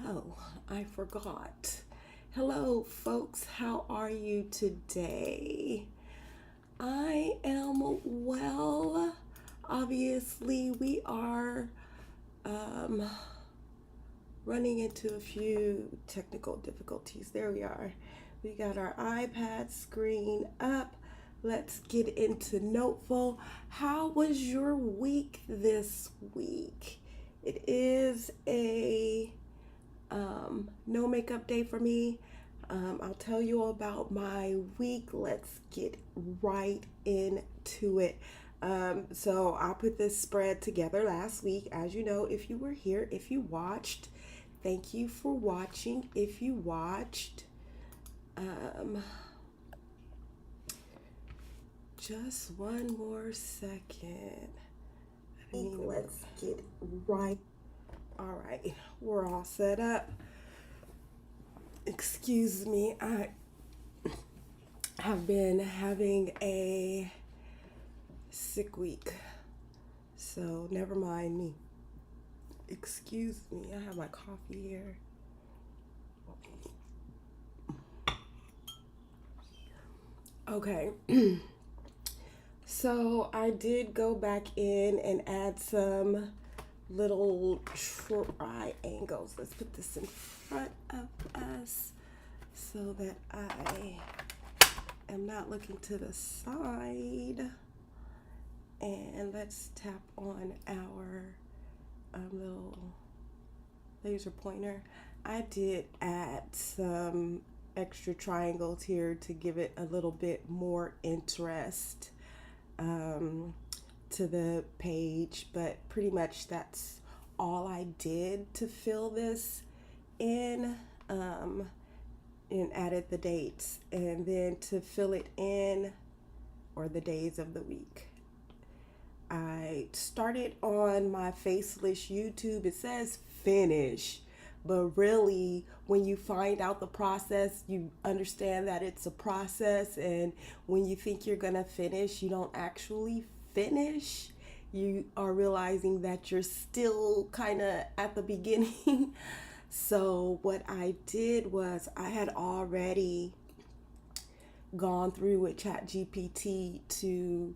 Oh, I forgot. Hello, folks. How are you today? I am well. Obviously, we are um, running into a few technical difficulties. There we are. We got our iPad screen up. Let's get into Noteful. How was your week this week? It is a no makeup day for me. I'll tell you all about my week. Let's get right into it. So I put this spread together last week. As you know, if you were here, if you watched, thank you for watching. If you watched, just one more second. Let's get right. All right, we're all set up. Excuse me, I have been having a sick week, so never mind me. Excuse me, I have my coffee here. Okay, so I did go back in and add some little triangles. Let's put this in front of us so that I am not looking to the side. And let's tap on our little laser pointer. I did add some extra triangles here to give it a little bit more interest to the page, but pretty much that's all I did to fill this in, and added the dates, and then to fill it in, or the days of the week, I started on my faceless YouTube. It says finish, but really when you find out the process, you understand that it's a process, and when you think you're gonna finish, you don't actually finish. You are realizing that you're still kind of at the beginning. So what I did was I had already gone through with ChatGPT to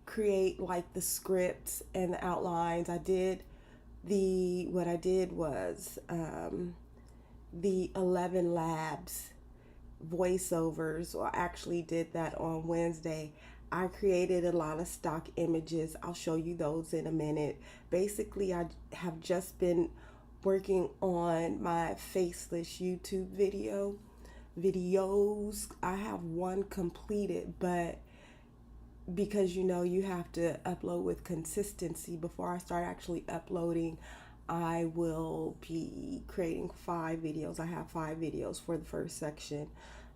create like the scripts and the outlines. What I did was the 11 labs voiceovers, or I actually did that on Wednesday. I created a lot of stock images. I'll show you those in a minute. Basically, I have just been working on my faceless YouTube videos. I have one completed, but because you have to upload with consistency, before I start actually uploading, I will be creating 5 videos. I have 5 videos for the first section.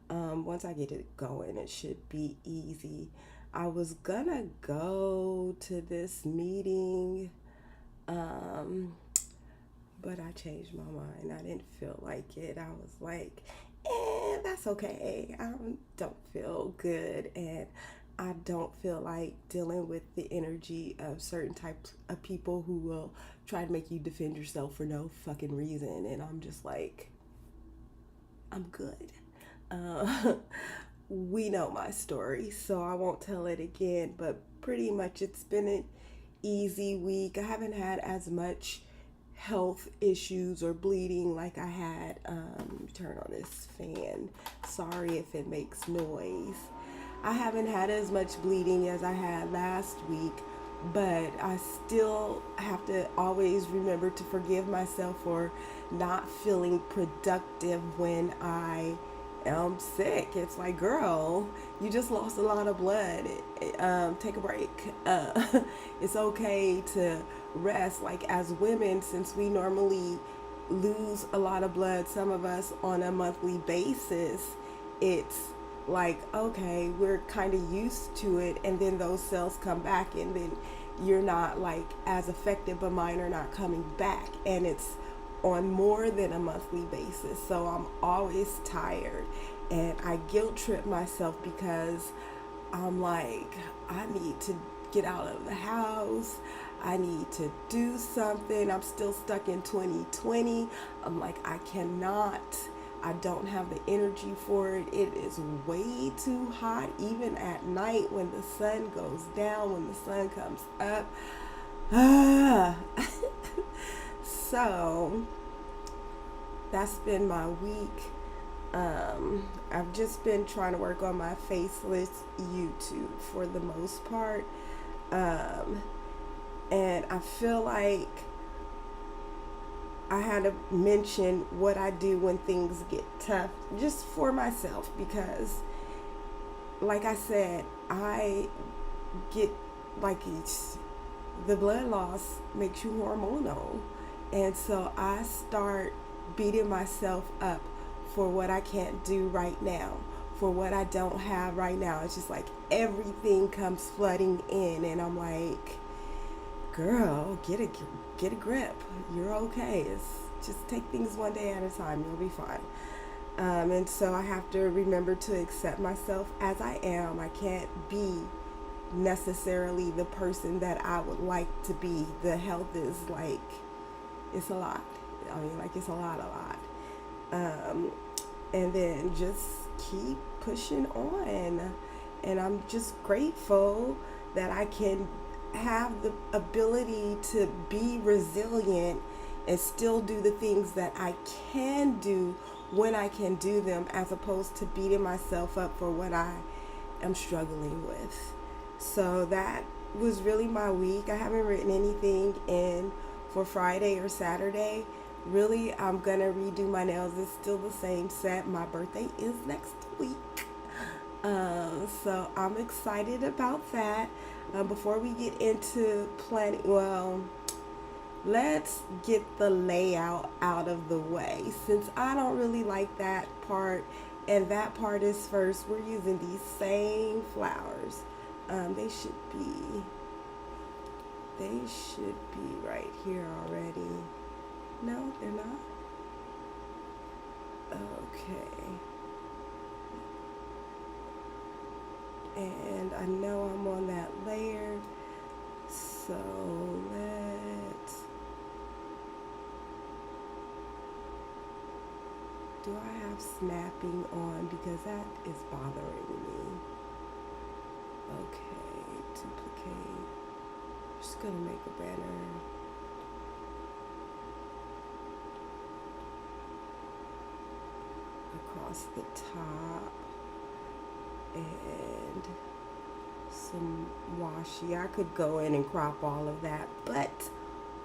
Once I get it going, it should be easy. I was gonna go to this meeting, but I changed my mind. I didn't feel like it. I was like, that's okay. I don't feel good, and I don't feel like dealing with the energy of certain types of people who will try to make you defend yourself for no fucking reason. And I'm just like, I'm good. We know my story, so I won't tell it again, but pretty much it's been an easy week. I haven't had as much health issues or bleeding like I had. Turn on this fan. Sorry if it makes noise. I haven't had as much bleeding as I had last week, but I still have to always remember to forgive myself for not feeling productive when I am sick. It's like, girl, you just lost a lot of blood. Take a break. It's okay to rest. Like, as women, since we normally lose a lot of blood, some of us on a monthly basis, it's like, okay, we're kind of used to it, and then those cells come back, and then you're not like as effective, but mine are not coming back, and it's on more than a monthly basis. So I'm always tired, and I guilt trip myself because I'm like, I need to get out of the house. I need to do something. I'm still stuck in 2020. I'm like, I cannot. I don't have the energy for it. It is way too hot, even at night when the sun goes down, when the sun comes up. Ah. So that's been my week. I've just been trying to work on my faceless YouTube for the most part. And I feel like I had to mention what I do when things get tough, just for myself, because, like I said, I get like the blood loss makes you hormonal, and so I start beating myself up for what I can't do right now, for what I don't have right now. It's just like everything comes flooding in, and I'm like, girl, get a grip. You're okay. It's just take things one day at a time. You'll be fine. And so I have to remember to accept myself as I am. I can't be necessarily the person that I would like to be. The health is like, it's a lot. I mean, like, it's a lot. And then just keep pushing on. And I'm just grateful that I can have the ability to be resilient and still do the things that I can do when I can do them, as opposed to beating myself up for what I am struggling with. So that was really my week. I haven't written anything in for Friday or Saturday. Really, I'm gonna redo my nails. It's still the same set. My birthday is next week. So I'm excited about that. Before we get into planning, well, let's get the layout out of the way, since I don't really like that part, and that part is first. We're using these same flowers. They should be right here already. No, they're not. Okay. And I know I'm on that layer, so do I have snapping on, because that is bothering me. Okay, duplicate. Just gonna make a banner. Across the top. And some washi. I could go in and crop all of that, but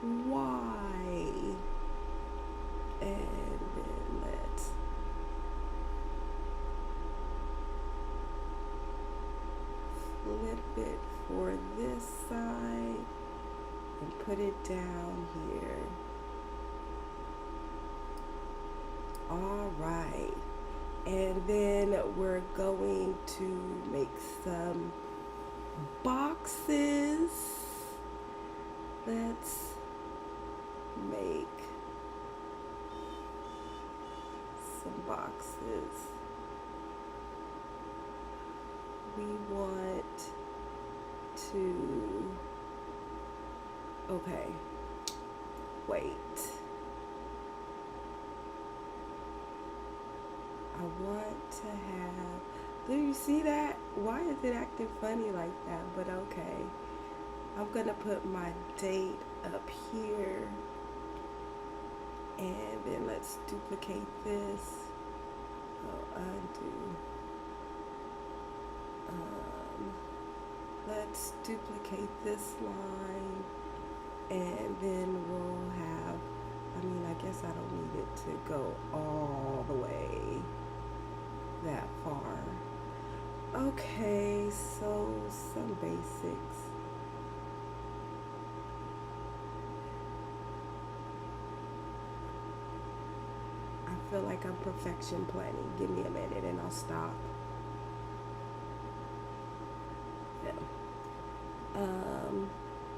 why? And then let's flip it for this side and put it down here. All right. And then we're going to make some boxes. Let's make some boxes. We want to, okay, wait. I want to have, do you see that? Why is it acting funny like that? But okay. I'm going to put my date up here. And then let's duplicate this. Oh, undo. Let's duplicate this line. And then we'll have, I mean, I guess I don't need it to go all the way that far. Okay, so some basics. I feel like I'm perfection planning. Give me a minute and I'll stop. Yeah.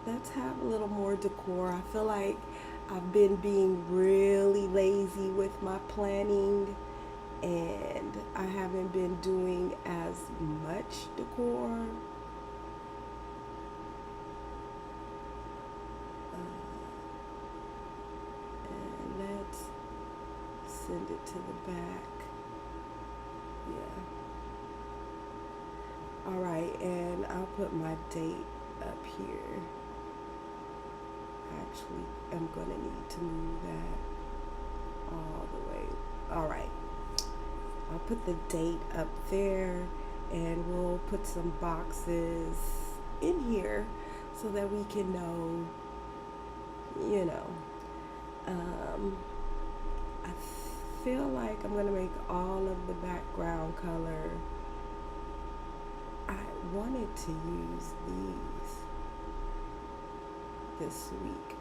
Let's have a little more decor. I feel like I've been being really lazy with my planning, and I haven't been doing as much decor. send it to the back. Yeah. All right, and I'll put my date up here. Actually, I'm gonna need to move that all the way. All right, I'll put the date up there, and we'll put some boxes in here so that we can know, you know. I feel like I'm gonna make all of the background color. I wanted to use these this week,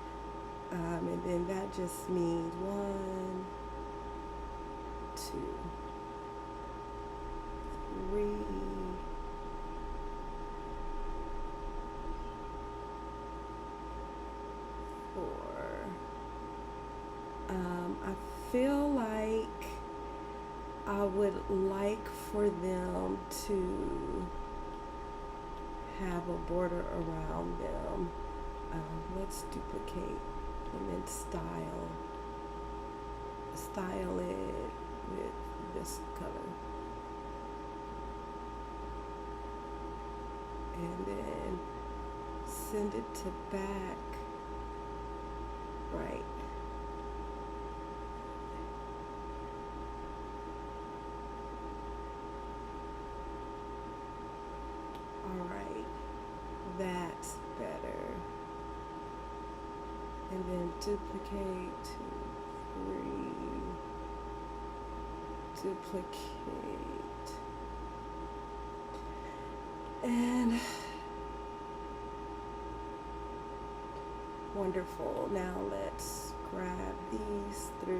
and then that just means 1, 2, 3, 4. I feel like I would like for them to have a border around them. Let's duplicate and then style it with this color, and then send it to back. Right. All right, that's better. And then duplicate, 2, 3, duplicate, and wonderful. Now let's grab these 3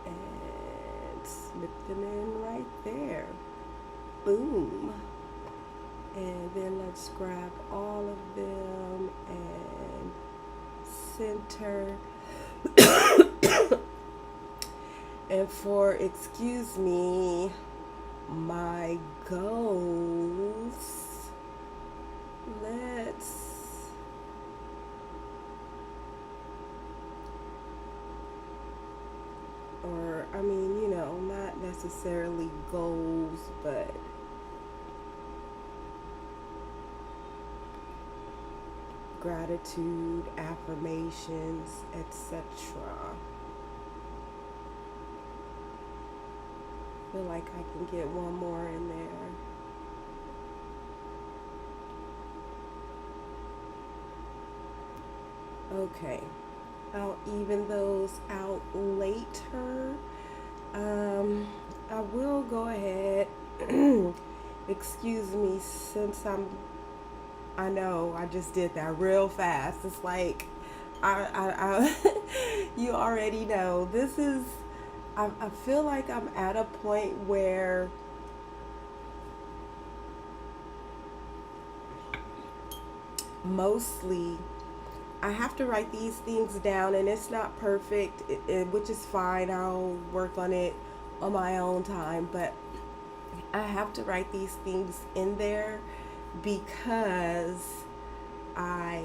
and slip them in right there. Boom. And then let's grab all of them and center. And for, excuse me, my goals, let's, or I mean, you know, not necessarily goals, but gratitude, affirmations, etc. Feel like I can get one more in there. Okay, I'll even those out later. I will go ahead. Excuse me, since I know I just did that real fast. It's like I you already know. This is, I feel like I'm at a point where mostly I have to write these things down, and it's not perfect, which is fine. I'll work on it on my own time, but I have to write these things in there because I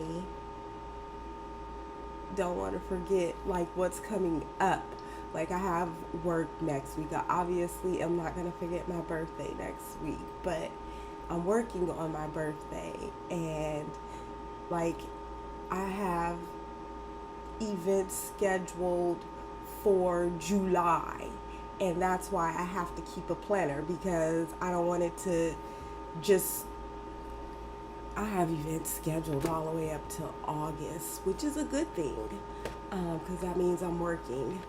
don't want to forget like what's coming up. Like I have work next week. Obviously, I'm not going to forget my birthday next week, but I'm working on my birthday, and like I have events scheduled for July, and that's why I have to keep a planner, because I don't want it to just, I have events scheduled all the way up till August, which is a good thing, because that means I'm working,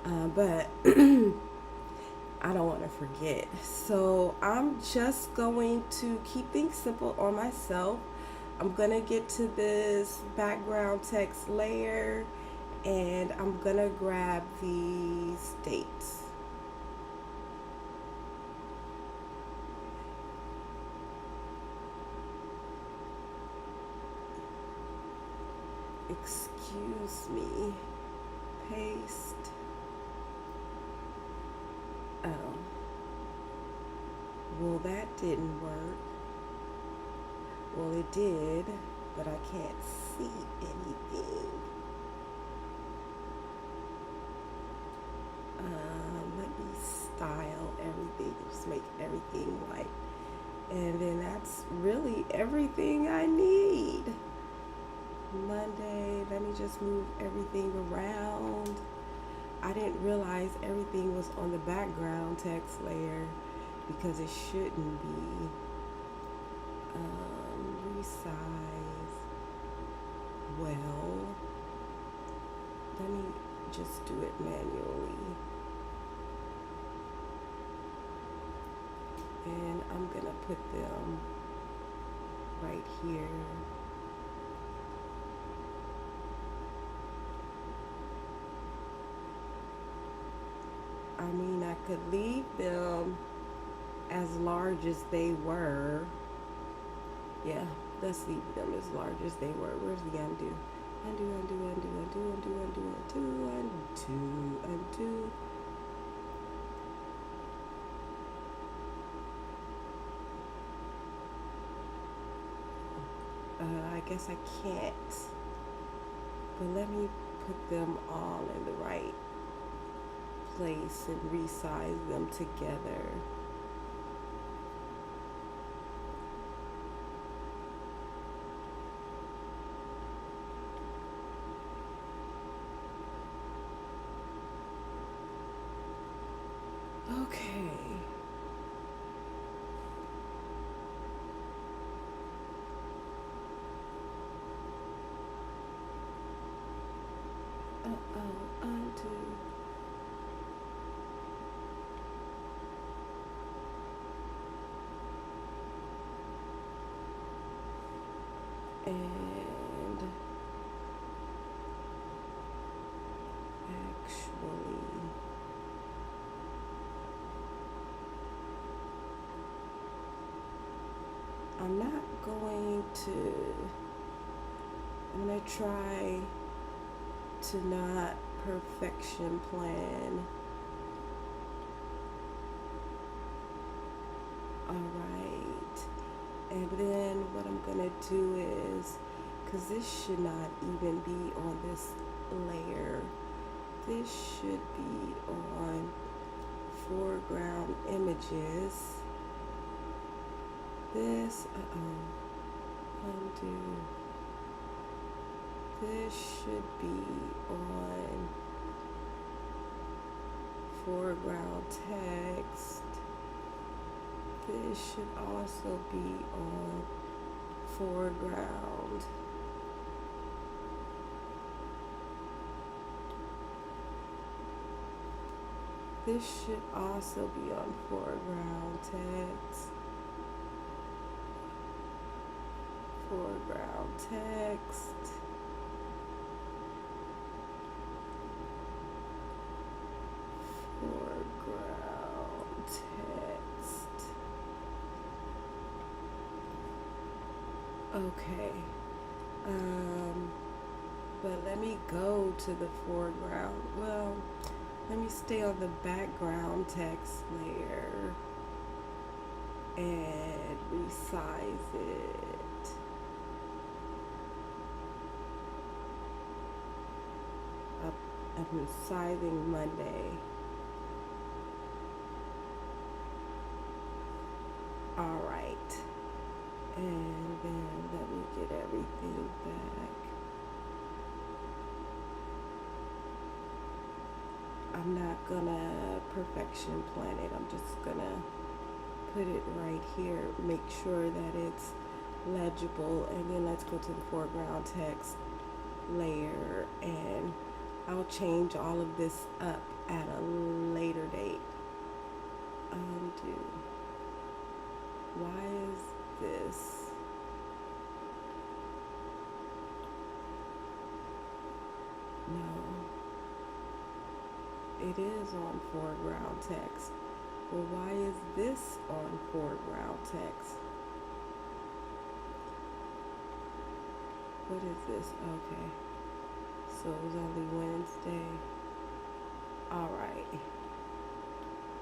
but I don't want to forget. So I'm just going to keep things simple on myself. I'm going to get to this background text layer, and I'm going to grab these dates. Excuse me. Paste. Oh. Well, that didn't work. Well, it did, but I can't see anything. make everything white. And then that's really everything I need. Monday, let me just move everything around. I didn't realize everything was on the background text layer because it shouldn't be. Resize. Well, let me just do it manually. And I'm gonna put them right here. I mean, I could leave them as large as they were. Yeah, let's leave them as large as they were. Where's the undo? Undo, undo, undo, undo, undo, undo, undo, undo, undo. I guess I can't. But let me put them all in the right place and resize them together. Okay. Undo. And actually, I'm not going to, I'm going to try to not perfection plan. All right. And then what I'm going to do is, because this should not even be on this layer, this should be on foreground images. This, undo. This should be on foreground text. This should also be on foreground. This should also be on foreground text. Foreground text. Foreground text. Okay. But let me go to the foreground. Well, let me stay on the background text layer and resize it. I'm resizing Monday. All right. And then let me get everything back. I'm not gonna perfection plan it. I'm just gonna put it right here, make sure that it's legible, and then let's go to the foreground text layer, and I'll change all of this up at a later date. Undo. Why is this? No. It is on foreground text. Well, why is this on foreground text? What is this? Okay. So it was only Wednesday. All right.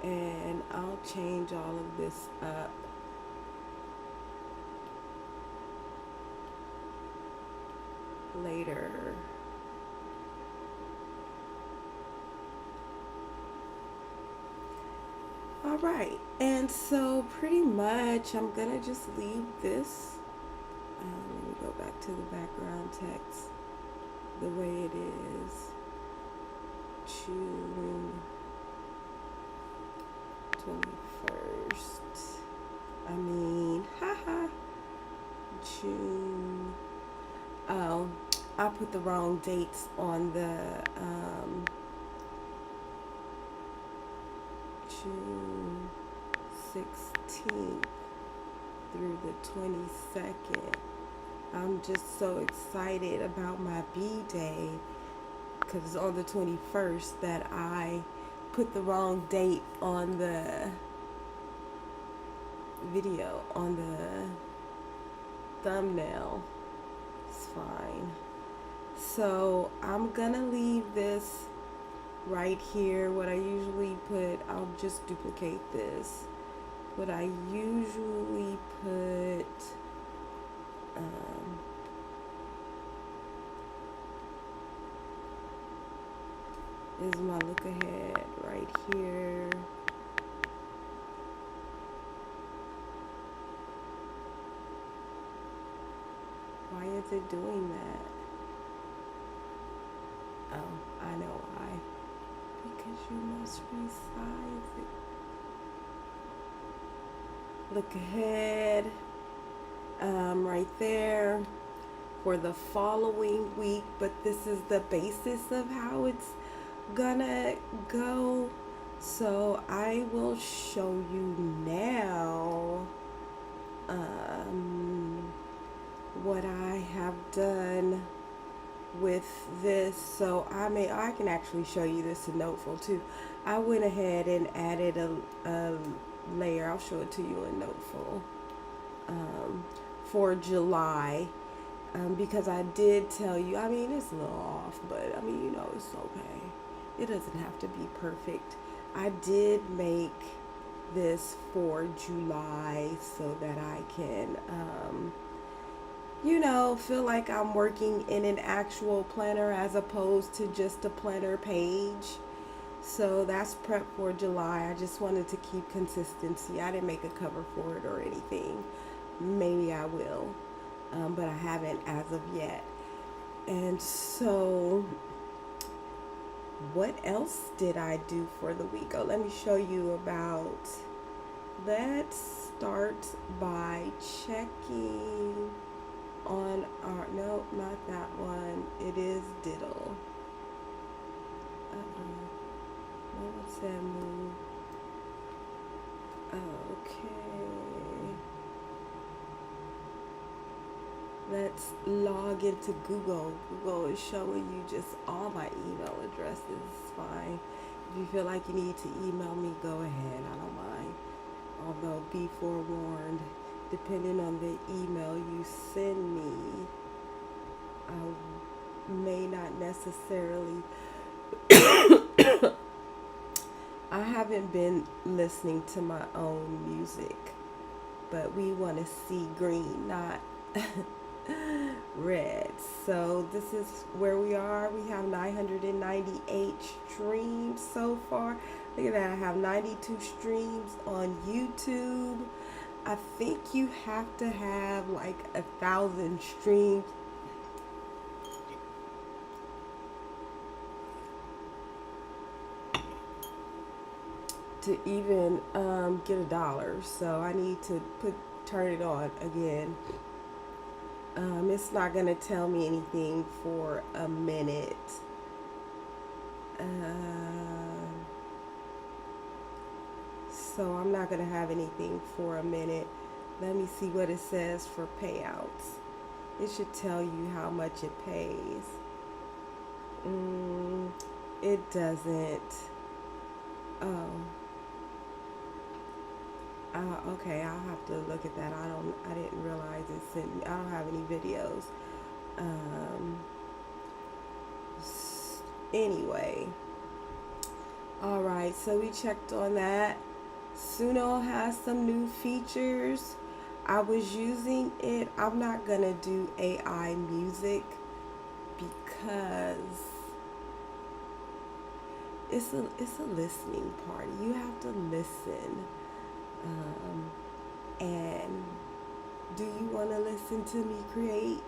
And I'll change all of this up. Later. All All right, and so pretty much I'm gonna just leave this. Let me go back to the background text the way it is. June 21st. Haha. June. Oh, I put the wrong dates on the June 16th through the 22nd. I'm just so excited about my B-Day because it's on the 21st that I put the wrong date on the video, on the thumbnail. It's fine. So I'm gonna leave this right here. What I usually put, I'll just duplicate this. What I usually put is my look ahead right here. Why is it doing that? Oh, I know why. Because you must resize it. Look ahead, right there for the following week, but this is the basis of how it's gonna go. So I will show you now what I have done with this. So I can actually show you this in Noteful too. I went ahead and added a layer. I'll show it to you in Noteful for July, because I did tell you, I mean, it's a little off, but I mean, you know, it's okay. It doesn't have to be perfect. I did make this for July so that I can you know, feel like I'm working in an actual planner as opposed to just a planner page. So that's prep for July. I just wanted to keep consistency. I didn't make a cover for it or anything. Maybe I will, but I haven't as of yet. And so what else did I do for the week? Oh, let me show you about, let's start by checking on our, nope, not that one. It is Diddle. What was that move? Okay. Let's log into Google. Google is showing you just all my email addresses. It's fine. If you feel like you need to email me, go ahead. I don't mind. Although, be forewarned, depending on the email you send me, I may not necessarily I haven't been listening to my own music, but we want to see green, not red. So this is where we are. We have 998 streams so far. Look at that. I have 92 streams on YouTube. I think you have to have like 1,000 streams to even get $1. So I need to turn it on again. It's not gonna tell me anything for a minute. So I'm not gonna have anything for a minute. Let me see what it says for payouts. It should tell you how much it pays. It doesn't. Oh. Okay, I'll have to look at that. I didn't realize it sent me. I don't have any videos. Anyway. All right, so we checked on that. Suno has some new features. I was using it. I'm not gonna do AI music because it's a listening party. You have to listen. And do you want to listen to me create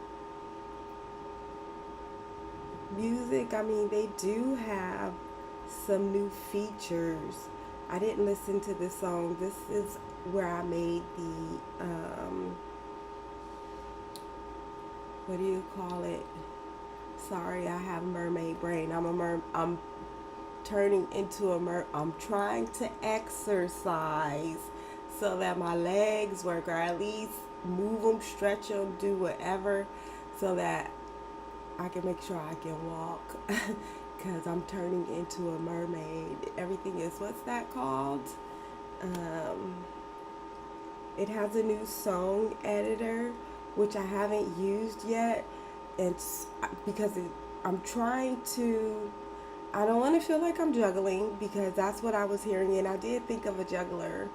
music? I mean, they do have some new features. I didn't listen to this song. This is where I made the what do you call it? Sorry, I have mermaid brain. I'm turning into a I'm trying to exercise so that my legs work, or at least move them, stretch them, do whatever, so that I can make sure I can walk. Because I'm turning into a mermaid. Everything is, what's that called? It has a new song editor, which I haven't used yet. It's because I'm trying to, I don't want to feel like I'm juggling, because that's what I was hearing. And I did think of a juggler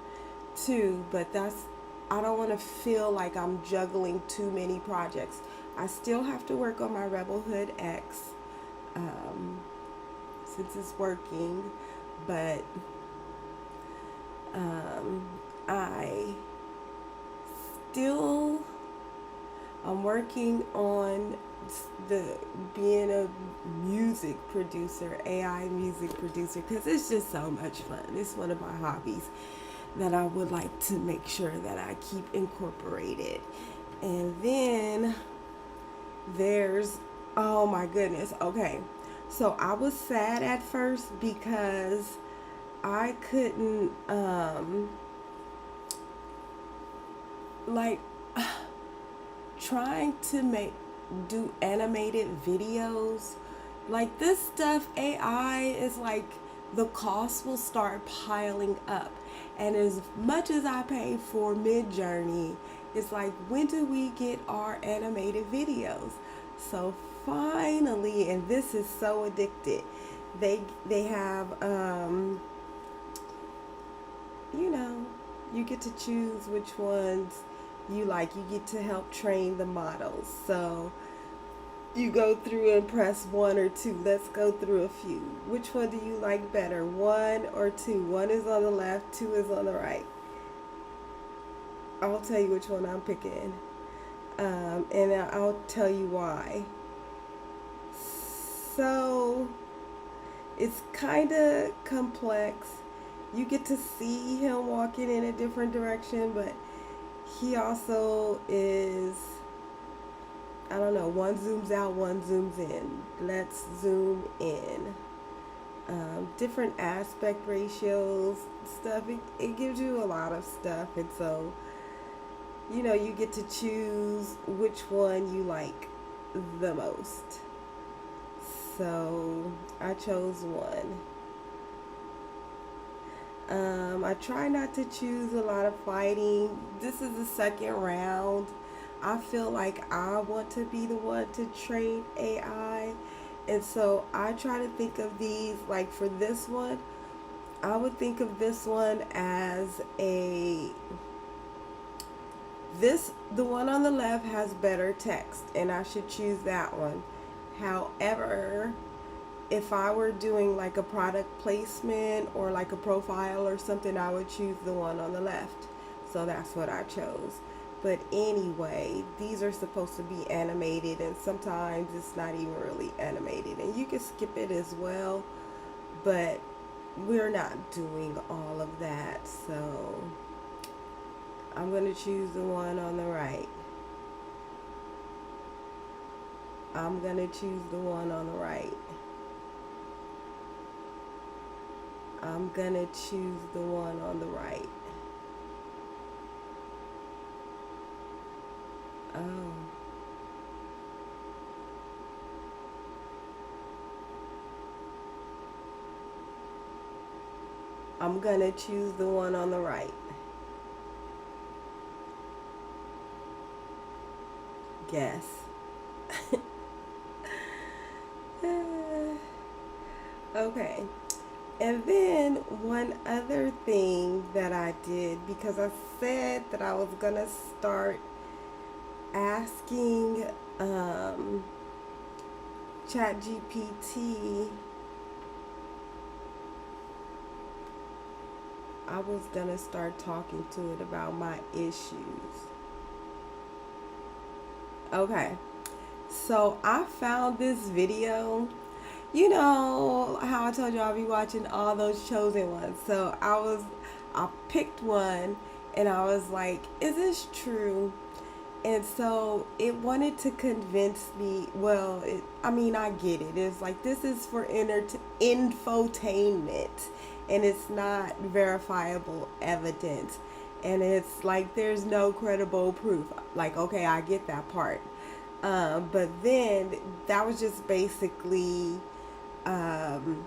too, but I don't want to feel like I'm juggling too many projects. I still have to work on my Rebel Hood X, since it's working, but I'm working on the being a music producer, AI music producer, because it's just so much fun. It's one of my hobbies that I would like to make sure that I keep incorporated. And then there's, oh my goodness, okay. So I was sad at first because I couldn't, like, trying to do animated videos. Like this stuff, AI is like, the cost will start piling up. And as much as I pay for Midjourney, it's like, when do we get our animated videos? So finally, and this is so addicted, they have, you know, you get to choose which ones you like. You get to help train the models. So you go through and press 1 or 2. Let's go through a few. Which one do you like better, 1 or 2? 1 is on the left, 2 is on the right. I'll tell you which one I'm picking. And I'll tell you why. So it's kind of complex. You get to see him walking in a different direction, but he also is, I don't know, one zooms out, one zooms in. Let's zoom in. Different aspect ratios, stuff. It gives you a lot of stuff. And so, you know, you get to choose which one you like the most. So I chose 1. I try not to choose a lot of fighting. This is the second round. I feel like I want to be the one to train AI. And so I try to think of these, like for this one, I would think of this one as the one on the left has better text, and I should choose that one. However, if I were doing like a product placement or like a profile or something, I would choose the one on the left. So that's what I chose. But anyway, these are supposed to be animated, and sometimes it's not even really animated. And you can skip it as well, but we're not doing all of that. So I'm going to choose the one on the right. I'm going to choose the one on the right. I'm going to choose the one on the right. Oh. I'm going to choose the one on the right. Guess. Okay. And then one other thing that I did, because I said that I was going to start asking ChatGPT I was gonna start talking to it about my issues. Okay, so I found this video. You know how I told you I'll be watching all those chosen ones. So I picked one and I was like, is this true? And so it wanted to convince me, well, I mean, I get it. It's like, this is for infotainment and it's not verifiable evidence. And it's like, there's no credible proof. Like, okay, I get that part. But then that was just basically um,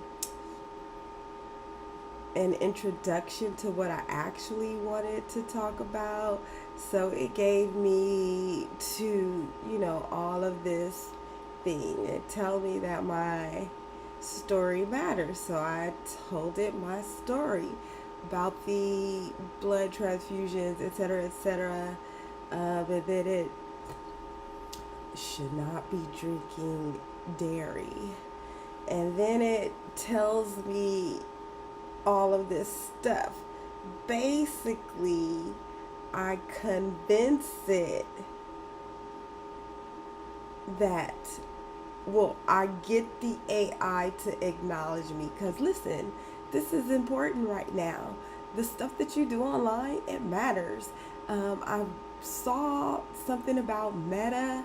an introduction to what I actually wanted to talk about. So it gave me to, all of this thing and tell me that my story matters. So I told it my story about the blood transfusions, etc., etc. But that it should not be drinking dairy. And then it tells me all of this stuff. Basically, I convince it that, well, I get the AI to acknowledge me. Because listen, this is important right now. The stuff that you do online, it matters. I saw something about Meta.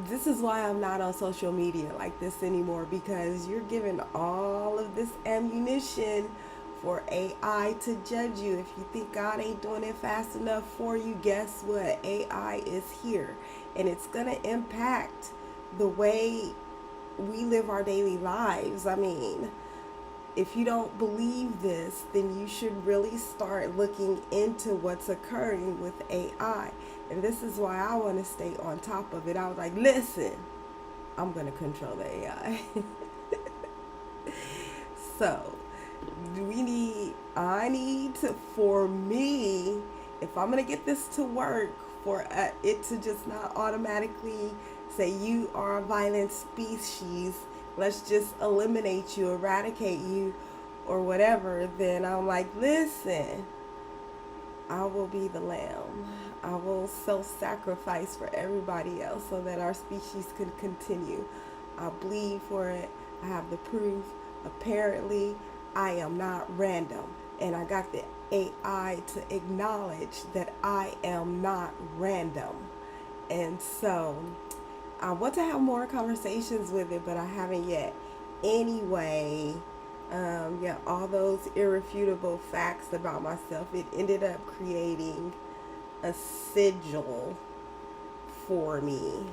This is why I'm not on social media like this anymore, because you're given all of this ammunition for AI to judge you. If you think God ain't doing it fast enough for you, guess what? AI is here, and it's going to impact the way we live our daily lives. I mean, if you don't believe this, then you should really start looking into what's occurring with AI. And this is why I want to stay on top of it. I was like, listen, I'm going to control the AI. So, I need to, for me, if I'm going to get this to work, for it to just not automatically say you are a violent species, let's just eliminate you, eradicate you, or whatever, then I'm like, listen, I will be the lamb. I will self-sacrifice for everybody else so that our species can continue. I bleed for it. I have the proof. Apparently, I am not random. And I got the AI to acknowledge that I am not random. And so I want to have more conversations with it, but I haven't yet. Anyway, all those irrefutable facts about myself, it ended up creating a sigil for me.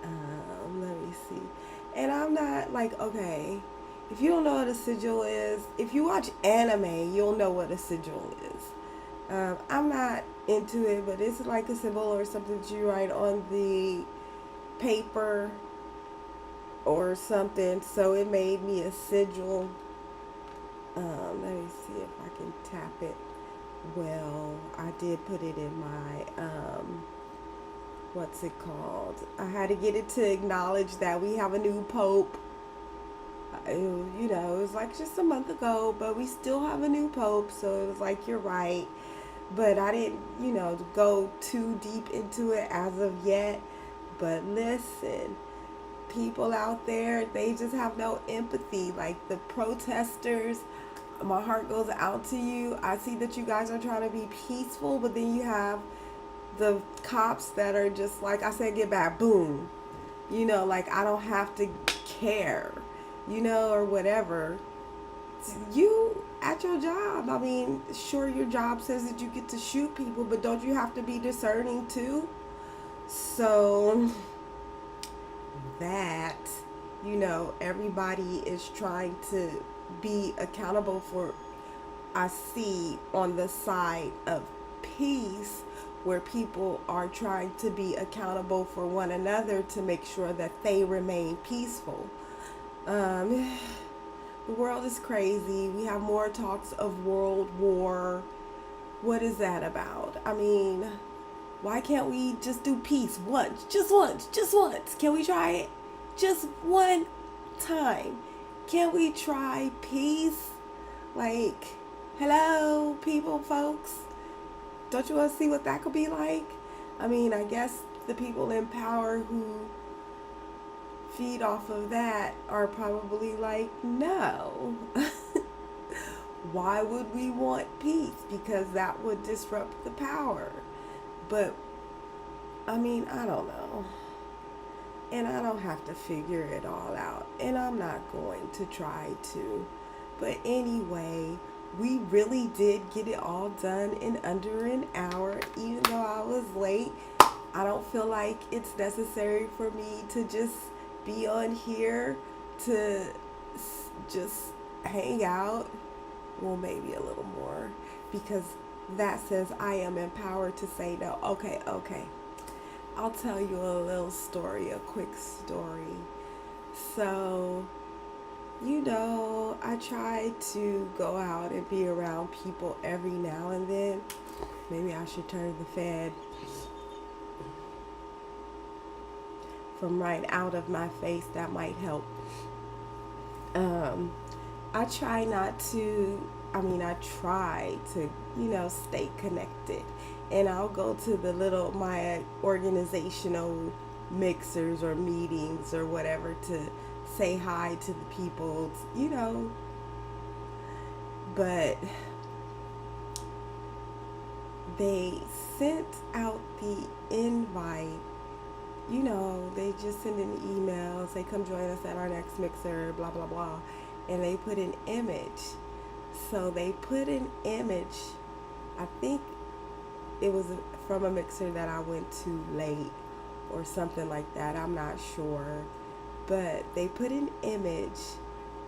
Let me see. And I'm not like, okay, if you don't know what a sigil is, if you watch anime, you'll know what a sigil is. I'm not into it, but it's like a symbol or something that you write on the paper or something. So it made me a sigil. Let me see if I can tap it. Well, I did put it in my, what's it called? I had to get it to acknowledge that we have a new pope. It was like just a month ago, but we still have a new pope. So it was like, you're right. But I didn't, go too deep into it as of yet. But listen, people out there, they just have no empathy. Like the protesters, my heart goes out to you. I see that you guys are trying to be peaceful, but then you have the cops that are just like, I said, get back, boom. Like I don't have to care, or whatever. You at your job, I mean, sure, your job says that you get to shoot people, but don't you have to be discerning too? So that, everybody is trying to be accountable for, I see on the side of peace, where people are trying to be accountable for one another to make sure that they remain peaceful. The world is crazy. We have more talks of world war. What is that about? I mean, why can't we just do peace once? Just once. Can we try it? Just one time. Can we try peace? Like, hello, people, folks. Don't you want to see what that could be like? I mean, I guess the people in power who feed off of that are probably like, no. Why would we want peace? Because that would disrupt the power. But, I mean, I don't know. And I don't have to figure it all out. And I'm not going to try to. But anyway, we really did get it all done in under an hour. Even though I was late, I don't feel like it's necessary for me to just be on here to just hang out. Well, maybe a little more, because that says I am empowered to say no. Okay. I'll tell you a little story, a quick story. So, I try to go out and be around people every now and then. Maybe I should turn the fan from right out of my face. That might help. I try to, stay connected. And I'll go to my organizational mixers or meetings or whatever to say hi to the people, But they sent out the invite. They just send an email, say, come join us at our next mixer, blah, blah, blah. And they put an image. So they put an image, I think it was from a mixer that I went to late or something like that. I'm not sure. But they put an image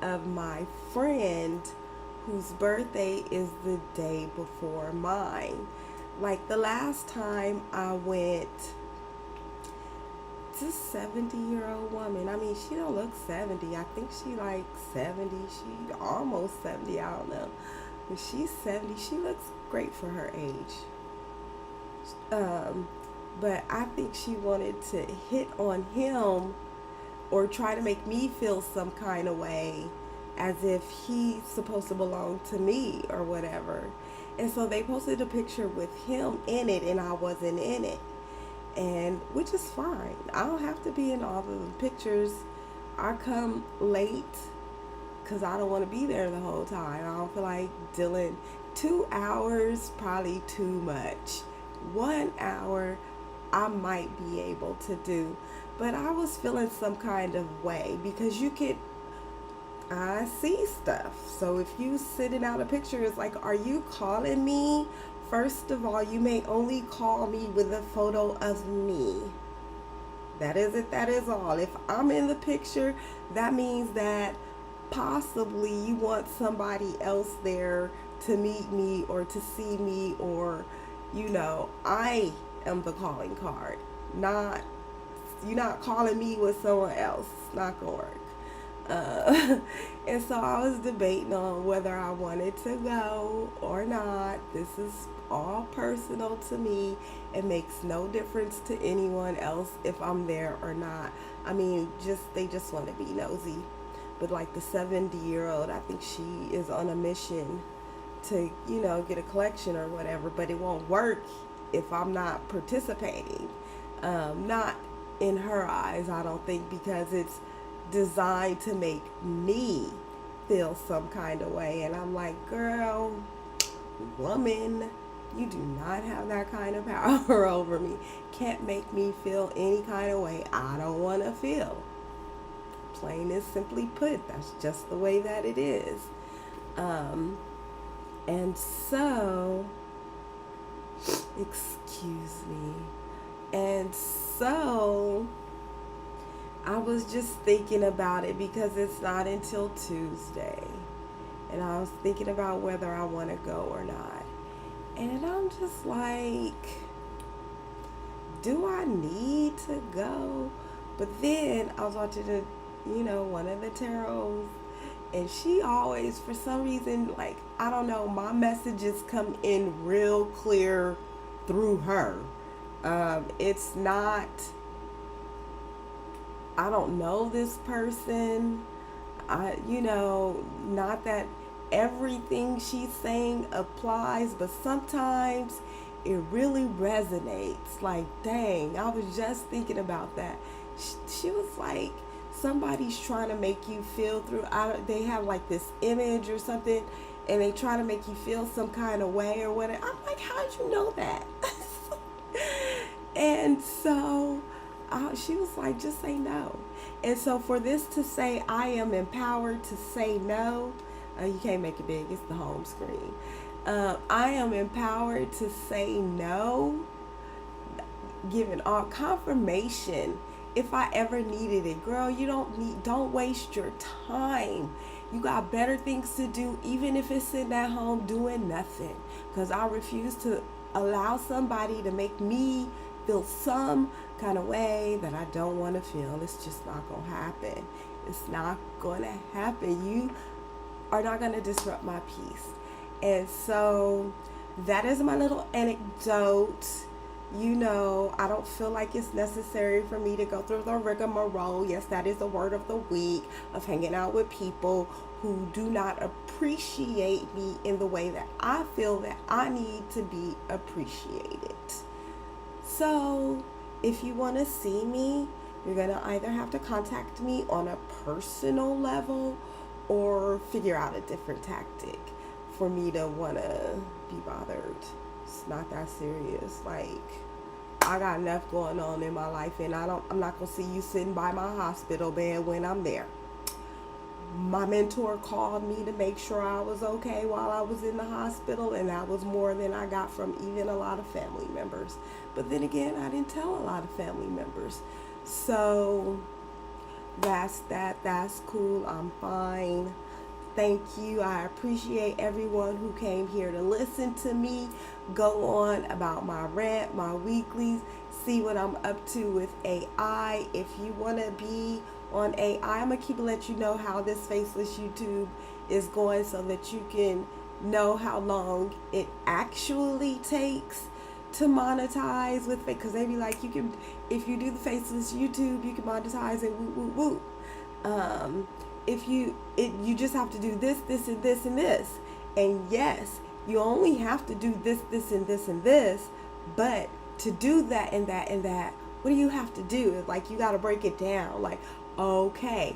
of my friend whose birthday is the day before mine. Like the last time I went, this 70-year-old woman. I mean, she don't look 70. I think she like 70. She almost 70. I don't know. But she's 70. She looks great for her age. But I think she wanted to hit on him or try to make me feel some kind of way as if he's supposed to belong to me or whatever. And so they posted a picture with him in it and I wasn't in it. And which is fine. I don't have to be in all of the pictures. I come late because I don't want to be there the whole time. I don't feel like dealing. 2 hours, probably too much. 1 hour, I might be able to do. But I was feeling some kind of way because I see stuff. So if you sending out a picture, it's like, are you calling me? First of all, you may only call me with a photo of me. That is it. That is all. If I'm in the picture, that means that possibly you want somebody else there to meet me or to see me, or, I am the calling card. You're not calling me with someone else. It's not going to work. And so I was debating on whether I wanted to go or not. This is all personal to me. It makes no difference to anyone else if I'm there or not. I mean, they just want to be nosy. But like the 70-year-old, I think she is on a mission to, get a collection or whatever. But it won't work if I'm not participating. Not in her eyes, I don't think, because it's designed to make me feel some kind of way. And I'm like, girl, woman, you do not have that kind of power over me. Can't make me feel any kind of way I don't want to feel. Plain and simply put, that's just the way that it is. And so, excuse me. And so, I was just thinking about it because it's not until Tuesday. And I was thinking about whether I want to go or not. And I'm just like, do I need to go? But then I was watching one of the tarots, and she always, for some reason, like, I don't know, my messages come in real clear through her. It's not, I don't know this person. Not that everything she's saying applies, but sometimes it really resonates. Like, dang, I was just thinking about that. She was like, somebody's trying to make you feel through, they have like this image or something, and they try to make you feel some kind of way or whatever. I'm like, how'd you know that? And so she was like, just say no. And so for this to say, I am empowered to say no, you can't make it big, it's the home screen. I am empowered to say no, giving all confirmation if I ever needed it. Girl, don't waste your time. You got better things to do, even if it's sitting at home doing nothing. Because I refuse to allow somebody to make me feel some kind of way that I don't want to feel. It's just not going to happen. It's not going to happen. You are not going to disrupt my peace. And so that is my little anecdote. I don't feel like it's necessary for me to go through the rigmarole. Yes, that is the word of the week, of hanging out with people who do not appreciate me in the way that I feel that I need to be appreciated. So if you want to see me, you're going to either have to contact me on a personal level or figure out a different tactic for me to want to be bothered. It's not that serious. Like, I got enough going on in my life, and I'm not going to see you sitting by my hospital bed when I'm there. My mentor called me to make sure I was okay while I was in the hospital, and that was more than I got from even a lot of family members. But then again, I didn't tell a lot of family members. So that's that. That's cool. I'm fine. Thank you. I appreciate everyone who came here to listen to me go on about my rant, my weeklies, see what I'm up to with AI. If you want to be on AI, I'm going to keep let you know how this faceless YouTube is going so that you can know how long it actually takes to monetize with it. Because they be like, you can, if you do the faceless YouTube, you can monetize it, woo, woo, woo. If you just have to do this, and this, and this. And yes, you only have to do this, and this, and this. But to do that and that and that, what do you have to do? Like, you got to break it down. Like, okay,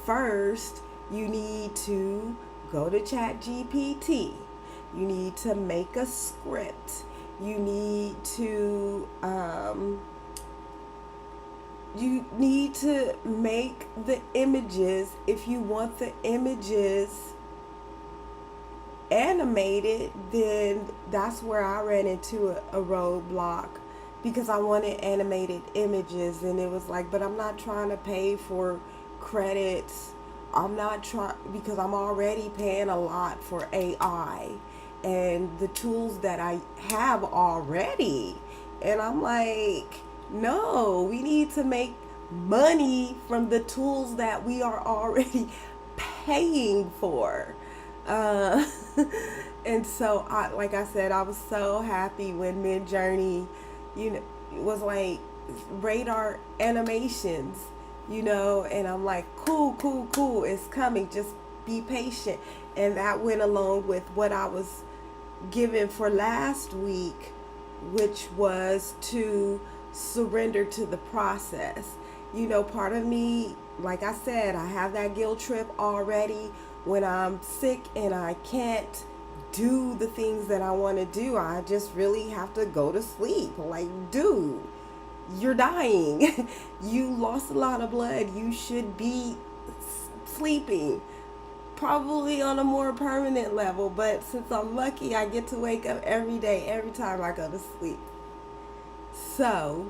first you need to go to ChatGPT. You need to make a script. You need to make the images. If you want the images animated, then that's where I ran into a roadblock, because I wanted animated images, and it was like, but I'm not trying to pay for credits. I'm not trying, because I'm already paying a lot for AI and the tools that I have already. And I'm like, no, we need to make money from the tools that we are already paying for. And so, like I said, I was so happy when Midjourney, was like radar animations, and I'm like, cool, it's coming, just be patient. And that went along with what I was given for last week, which was to surrender to the process. Part of me, like I said, I have that guilt trip already when I'm sick and I can't do the things that I want to do. I just really have to go to sleep. Like, dude, you're dying. You lost a lot of blood. You should be sleeping, probably on a more permanent level. But since I'm lucky, I get to wake up every day, every time I go to sleep. So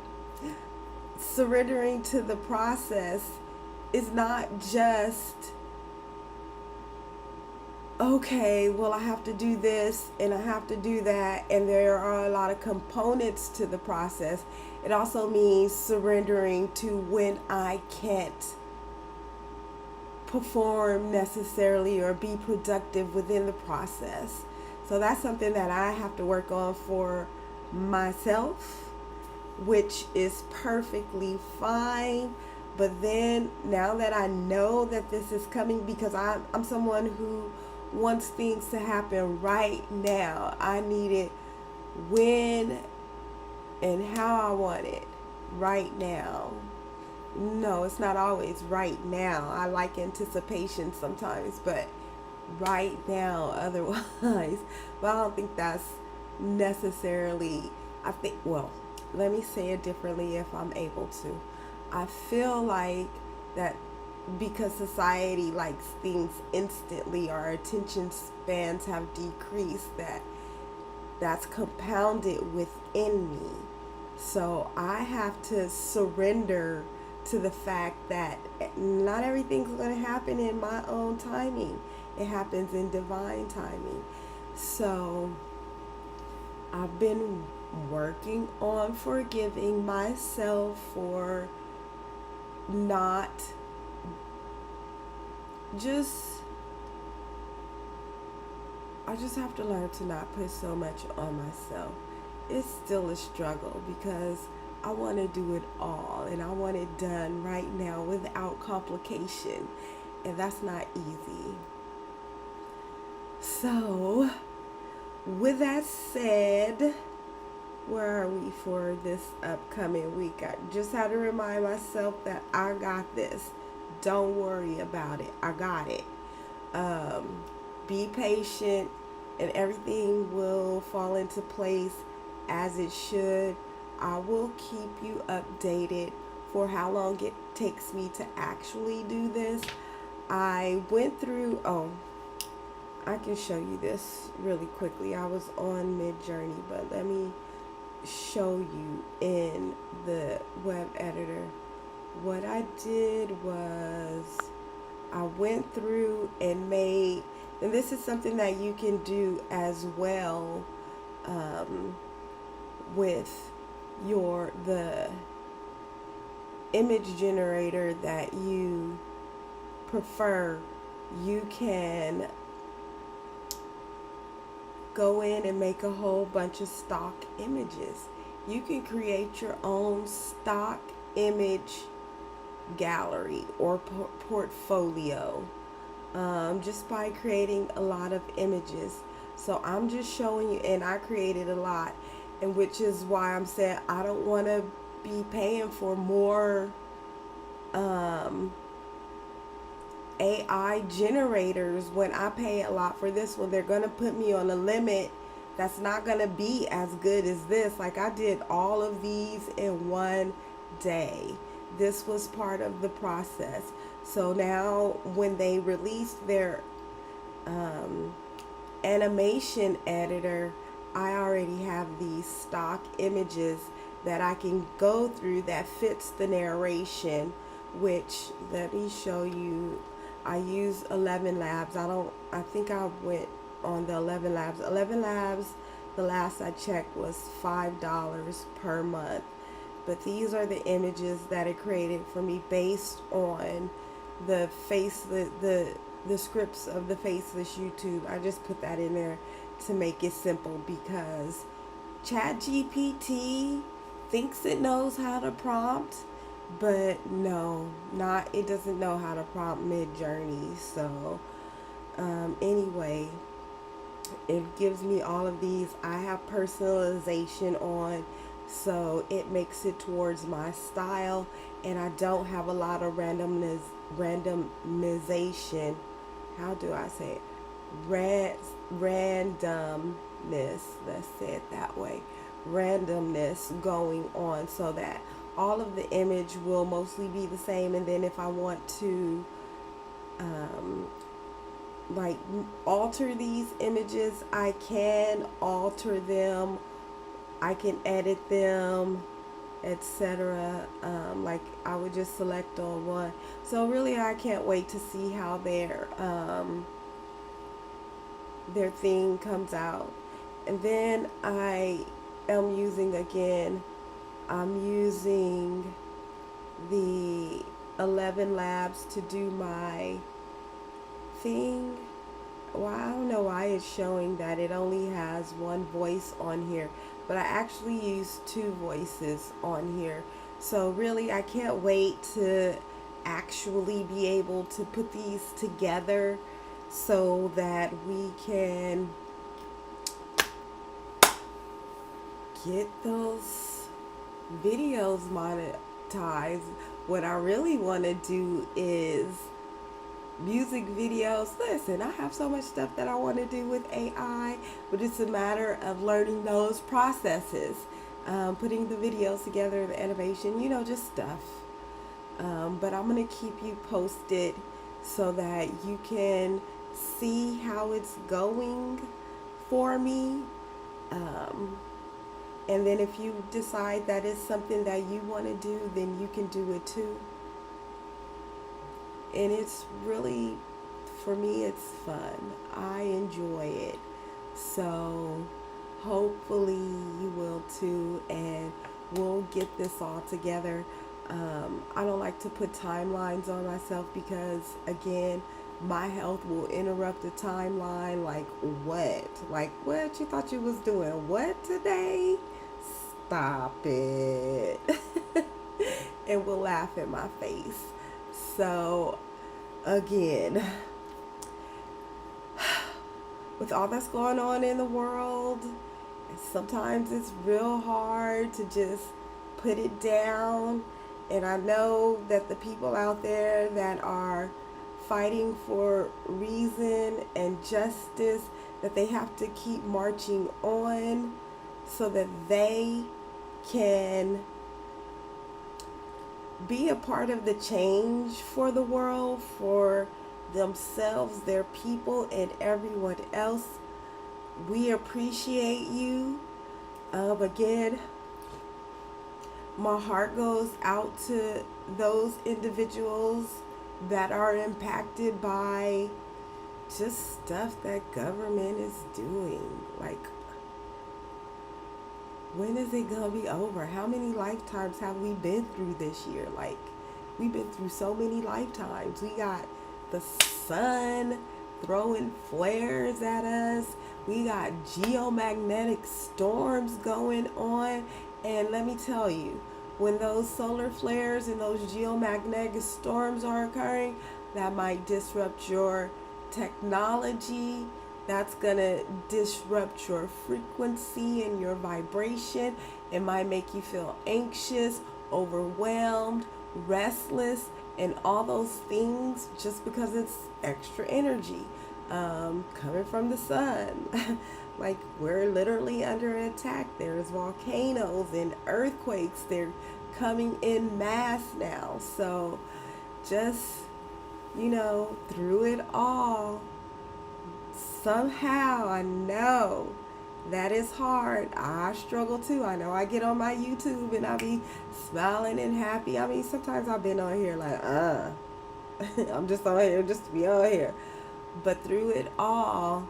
surrendering to the process is not just, okay, well, I have to do this and I have to do that, and there are a lot of components to the process. It also means surrendering to when I can't perform necessarily or be productive within the process. So that's something that I have to work on for myself, which is perfectly fine. But then now that I know that this is coming, because I'm someone who wants things to happen right now. I need it when and how I want it right now. No, it's not always right now. I like anticipation sometimes, but right now otherwise. But I don't think that's necessarily, I think, well, let me say it differently if I'm able to. I feel like that because society likes things instantly, our attention spans have decreased, that's compounded within me. So I have to surrender to the fact that not everything's going to happen in my own timing. It happens in divine timing. So I've been working on forgiving myself for not just, I just have to learn to not put so much on myself. It's still a struggle because I want to do it all and I want it done right now without complication. And that's not easy. So, with that said, where are we for this upcoming week? I just had to remind myself that I got this. Don't worry about it. I got it. Be patient and everything will fall into place as it should. I will keep you updated for how long it takes me to actually do this. I went through, I can show you this really quickly. I was on Mid-Journey, but let me show you in the web editor. What I did was I went through and made, and this is something that you can do as well with the image generator that you prefer. You can go in and make a whole bunch of stock images. You can create your own stock image gallery or portfolio just by creating a lot of images. So I'm just showing you, and I created a lot, and which is why I'm saying I don't want to be paying for more AI generators when I pay a lot for this one. They're going to put me on a limit that's not going to be as good as this. Like, I did all of these in one day. This was part of the process. So now when they released their animation editor, I already have these stock images that I can go through that fits the narration, which, let me show you. I use 11 Labs. I think I went on the 11 Labs. 11 Labs, the last I checked, was $5 per month. But these are the images that it created for me based on the scripts of the Faceless YouTube. I just put that in there to make it simple because ChatGPT thinks it knows how to prompt, but no, it doesn't know how to prompt Mid-Journey. So anyway, it gives me all of these. I have personalization on, so it makes it towards my style, and I don't have a lot of randomization. How do I say it? Randomness. Let's say it that way. Randomness going on, so that all of the image will mostly be the same. And then if I want to like alter these images, I can alter them. I can edit them, etc. Like, I would just select on one. So really, I can't wait to see how their thing comes out. And then I am using, again, I'm using the 11 Labs to do my thing. Well, I don't know why it's showing that it only has one voice on here, but I actually use two voices on here. So really, I can't wait to actually be able to put these together so that we can get those videos monetized. What I really want to do is music videos. Listen, I have so much stuff that I want to do with AI, but it's a matter of learning those processes, putting the videos together, the animation, just stuff. But I'm going to keep you posted so that you can see how it's going for me. Um, and then if you decide that is something that you want to do, then you can do it too. And it's really, for me, it's fun. I enjoy it. So hopefully you will too, and we'll get this all together. I don't like to put timelines on myself because, again, my health will interrupt the timeline. Like what? Like what you thought you was doing? What today? Stop it. And will laugh in my face. So, again, with all that's going on in the world, sometimes it's real hard to just put it down. And I know that the people out there that are fighting for reason and justice, that they have to keep marching on so that they can be a part of the change for the world, for themselves, their people, and everyone else. We appreciate you. Again, my heart goes out to those individuals that are impacted by just stuff that government is doing. Like, when is it gonna be over? How many lifetimes have we been through this year? Like, we've been through so many lifetimes. We got the sun throwing flares at us. We got geomagnetic storms going on. And let me tell you, when those solar flares and those geomagnetic storms are occurring, that might disrupt your technology. That's going to disrupt your frequency and your vibration. It might make you feel anxious, overwhelmed, restless, and all those things just because it's extra energy coming from the sun. Like, we're literally under attack. There's volcanoes and earthquakes. They're coming in mass now. So just, through it all, somehow, I know that is hard. I struggle too. I know I get on my YouTube and I be smiling and happy. I mean, sometimes I've been on here like, I'm just on here just to be on here. But through it all,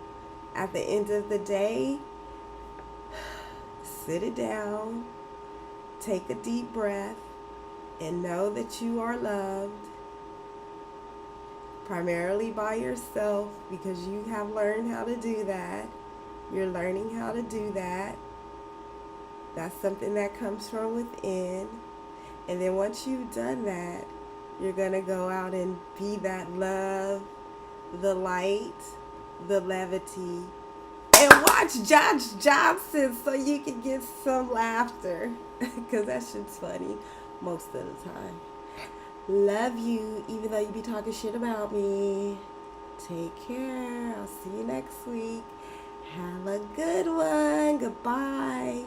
at the end of the day, sit it down, take a deep breath, and know that you are loved. Primarily by yourself, because you have learned how to do that. You're learning how to do that. That's something that comes from within. And then once you've done that, you're going to go out and be that love, the light, the levity. And watch Josh Johnson so you can get some laughter. Because that shit's funny most of the time. Love you, even though you be talking shit about me. Take care. I'll see you next week. Have a good one. Goodbye.